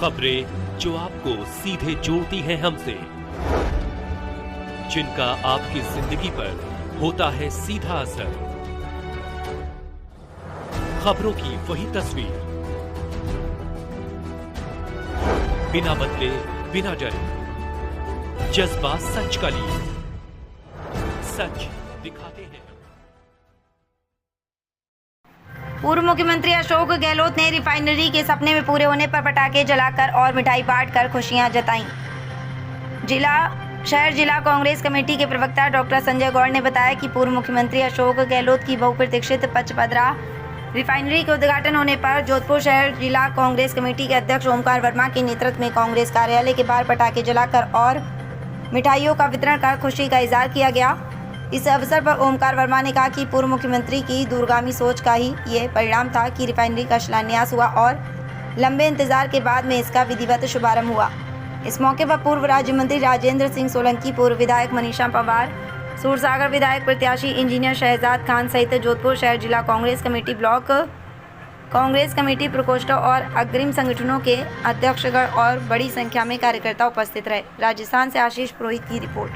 खबरें जो आपको सीधे जोड़ती हैं हमसे, जिनका आपकी जिंदगी पर होता है सीधा असर। खबरों की वही तस्वीर, बिना बदले बिना डरे, जज्बा सच का लिए, सच दिखाते हैं। पूर्व मुख्यमंत्री अशोक गहलोत ने रिफाइनरी के सपने में पूरे होने पर पटाखे जलाकर और मिठाई बांटकर खुशियां जताईं। शहर जिला कांग्रेस कमेटी के प्रवक्ता डॉक्टर संजय गौड़ ने बताया कि पूर्व मुख्यमंत्री अशोक गहलोत की बहुप्रतीक्षित पचपदरा रिफाइनरी के उद्घाटन होने पर जोधपुर शहर जिला कांग्रेस कमेटी के अध्यक्ष ओमकार वर्मा के नेतृत्व में कांग्रेस कार्यालय के बाहर पटाखे जलाकर और मिठाइयों का वितरण कर खुशी का इजहार किया गया। इस अवसर पर ओमकार वर्मा ने कहा कि पूर्व मुख्यमंत्री की दूरगामी सोच का ही ये परिणाम था कि रिफाइनरी का शिलान्यास हुआ और लंबे इंतजार के बाद में इसका विधिवत शुभारंभ हुआ। इस मौके पर पूर्व राज्य मंत्री राजेंद्र सिंह सोलंकी, पूर्व विधायक मनीषा पवार, सूरसागर विधायक प्रत्याशी इंजीनियर शहजाद खान सहित जोधपुर शहर जिला Congress committee, block Congress committee प्रकोष्ठों और अग्रिम संगठनों के अध्यक्षगण और बड़ी संख्या में कार्यकर्ता उपस्थित रहे। राजस्थान से आशीष पुरोहित की रिपोर्ट।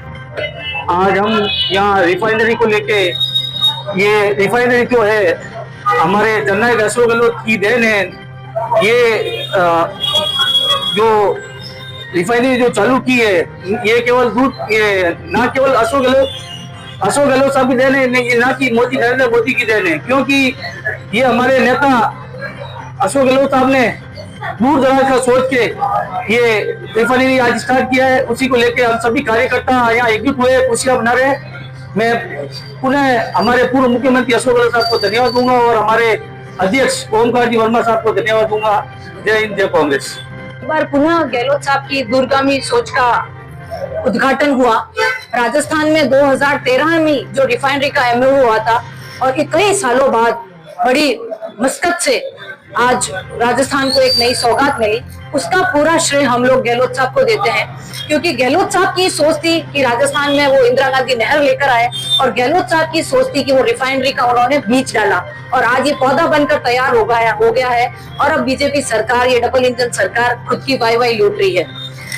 आज हम यहाँ रिफाइनरी को लेके, ये रिफाइनरी जो है हमारे जननायक अशोक गहलोत की देन है। ये जो रिफाइनरी जो चालू की है, ये केवल ये ना केवल अशोक गहलोत साहब की देन है, ना कि नरेंद्र मोदी की देन है, क्योंकि ये हमारे नेता अशोक गहलोत साहब ने दूर दराज का सोच के ये रिफाइनरी आज स्टार्ट किया है। उसी को लेके हम सभी कार्यकर्ता यहाँ एकजुट हुए, खुशियां मना रहे। मैं पुनः हमारे पूर्व मुख्यमंत्री अशोक गहलोत साहब को धन्यवाद दूंगा और हमारे अध्यक्ष ओमकार जी वर्मा साहब को धन्यवाद दूंगा। जय हिंद, जय कांग्रेस। एक बार पुनः गहलोत साहब की दूरगामी सोच का उद्घाटन हुआ। राजस्थान में 2013 में जो रिफाइनरी का एमओयू हुआ था और कई सालों बाद बड़ी मशक्कत से आज राजस्थान को एक नई सौगात मिली, उसका पूरा श्रेय हम लोग गहलोत साहब को देते हैं। क्योंकि गहलोत साहब की सोच थी कि राजस्थान में वो इंदिरा गांधी नहर लेकर आए और गहलोत साहब की सोच थी कि वो रिफाइनरी का उन्होंने बीज डाला और आज ये पौधा बनकर तैयार हो गया है। और अब बीजेपी सरकार, ये डबल इंजन सरकार खुद की वाई लूट रही है।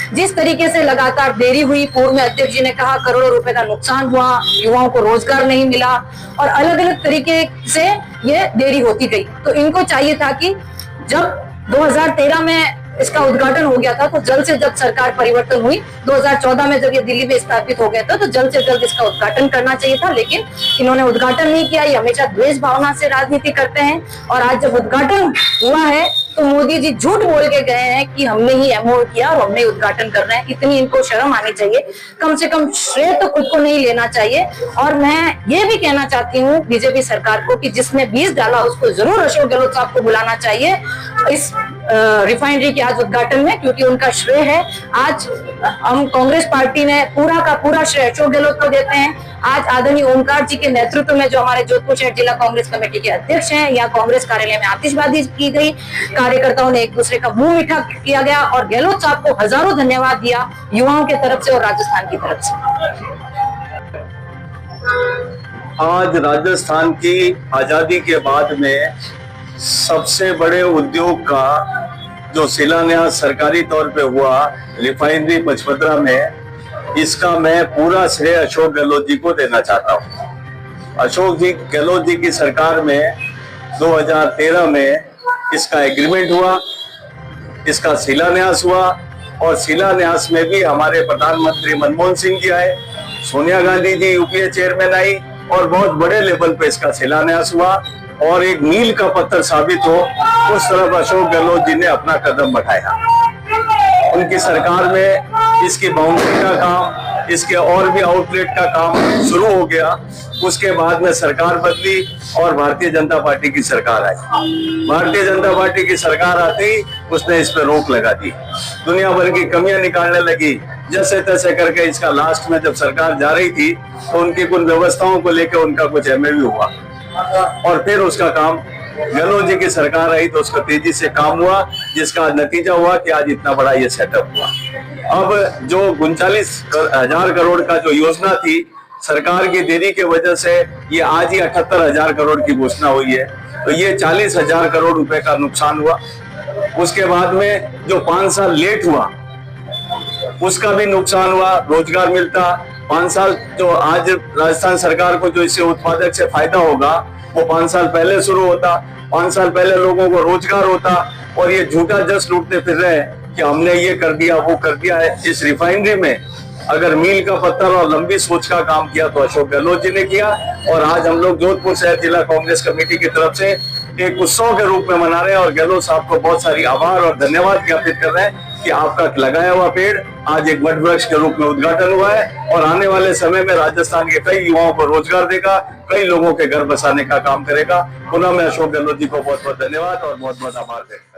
जिस तरीके से लगातार देरी हुई, पूर्व में अध्यक्ष जी ने कहा करोड़ों रुपए का नुकसान हुआ, युवाओं को रोजगार नहीं मिला और अलग अलग तरीके से ये देरी होती गई। तो इनको चाहिए था कि जब 2013 में इसका उद्घाटन हो गया था तो जल्द से जल्द सरकार परिवर्तन हुई। 2014 में जब ये दिल्ली में स्थापित हो गया था तो जल्द से जल्द इसका उद्घाटन करना चाहिए था, लेकिन इन्होंने उद्घाटन नहीं किया। ये हमेशा द्वेष भावना से राजनीति करते हैं और आज जब उद्घाटन हुआ है तो मोदी जी झूठ बोल के गए हैं कि हमने ही एमओयू किया और हमने उद्घाटन करना है। इतनी इनको शर्म आनी चाहिए, कम से कम श्रेय तो खुद को नहीं लेना चाहिए। और मैं ये भी कहना चाहती हूँ बीजेपी सरकार को कि जिसने बीज डाला उसको जरूर अशोक गहलोत साहब को बुलाना चाहिए इस रिफाइनरी के आज उद्घाटन में, क्योंकि उनका श्रेय है। आज हम कांग्रेस पार्टी ने पूरा का पूरा श्रेय अशोक गहलोत को देते हैं। आज आदरणीय ओमकार जी के नेतृत्व में जो हमारे जोधपुर शहर जिला कांग्रेस कमेटी के अध्यक्ष हैं, यहाँ कांग्रेस कार्यालय में आतिशबाजी की गई, कार्यकर्ताओं ने एक दूसरे का मुंह मीठा किया गया और गहलोत साहब को हजारों धन्यवाद दिया युवाओं के तरफ से और राजस्थान की तरफ से। आज राजस्थान की आजादी के बाद में सबसे बड़े उद्योग का जो शिलान्यास सरकारी तौर पे हुआ रिफाइनरी पचपदरा में, इसका मैं पूरा श्रेय अशोक गहलोत जी को देना चाहता हूँ। अशोक जी गहलोत जी की सरकार में 2013 में इसका एग्रीमेंट हुआ, इसका शिलान्यास हुआ और शिलान्यास में भी हमारे प्रधानमंत्री मनमोहन सिंह जी आए, सोनिया गांधी जी यूपीए चेयरमैन आई और बहुत बड़े लेवल पे इसका शिलान्यास हुआ और एक मील का पत्थर साबित हो उस तरफ अशोक गहलोत जी ने अपना कदम बढ़ाया। उनकी सरकार में इसकी बाउंड्री का काम, इसके और भी आउटलेट का काम शुरू हो गया। उसके बाद में सरकार बदली और भारतीय जनता पार्टी की सरकार आई। भारतीय जनता पार्टी की सरकार आते ही उसने इस पर रोक लगा दी, दुनिया भर की कमियां निकालने लगी। जैसे तैसे करके इसका लास्ट में जब सरकार जा रही थी तो उनकी कुछ व्यवस्थाओं को लेकर उनका कुछ एमओयू हुआ और फिर उसका काम गहलोत जी की सरकार आई तो उसका तेजी से काम हुआ, जिसका नतीजा हुआ कि आज इतना बड़ा ये सेटअप हुआ। अब जो 39,000 करोड़ का जो योजना थी, सरकार की देरी की वजह से ये आज ही 78,000 करोड़ की घोषणा हुई है, तो ये 40,000 करोड़ रुपए का नुकसान हुआ उसके बाद में जो 5 साल लेट हुआ उसका भी नुकसान हुआ, रोजगार मिलता। 5 साल जो आज राजस्थान सरकार को जो इससे उत्पादक से फायदा होगा वो 5 साल पहले शुरू होता, 5 साल पहले लोगों को रोजगार होता। और ये झूठा जश्न लूटते फिर रहे हैं कि हमने ये कर दिया वो कर दिया है। इस रिफाइनरी में अगर मील का पत्थर और लंबी सोच का काम किया तो अशोक गहलोत जी ने किया। और आज हम लोग जोधपुर शहर जिला कांग्रेस कमेटी की तरफ से एक उत्सव के रूप में मना रहे हैं और गहलोत साहब को बहुत सारी आभार और धन्यवाद ज्ञापित कर रहे हैं कि आपका लगाया हुआ पेड़ आज एक वट वृक्ष के रूप में उद्घाटन हुआ है और आने वाले समय में राजस्थान के कई युवाओं को रोजगार देगा, कई लोगों के घर बसाने का काम करेगा। पुनः मैं अशोक गहलोत जी को बहुत बहुत धन्यवाद और बहुत बहुत आभार देता हूं।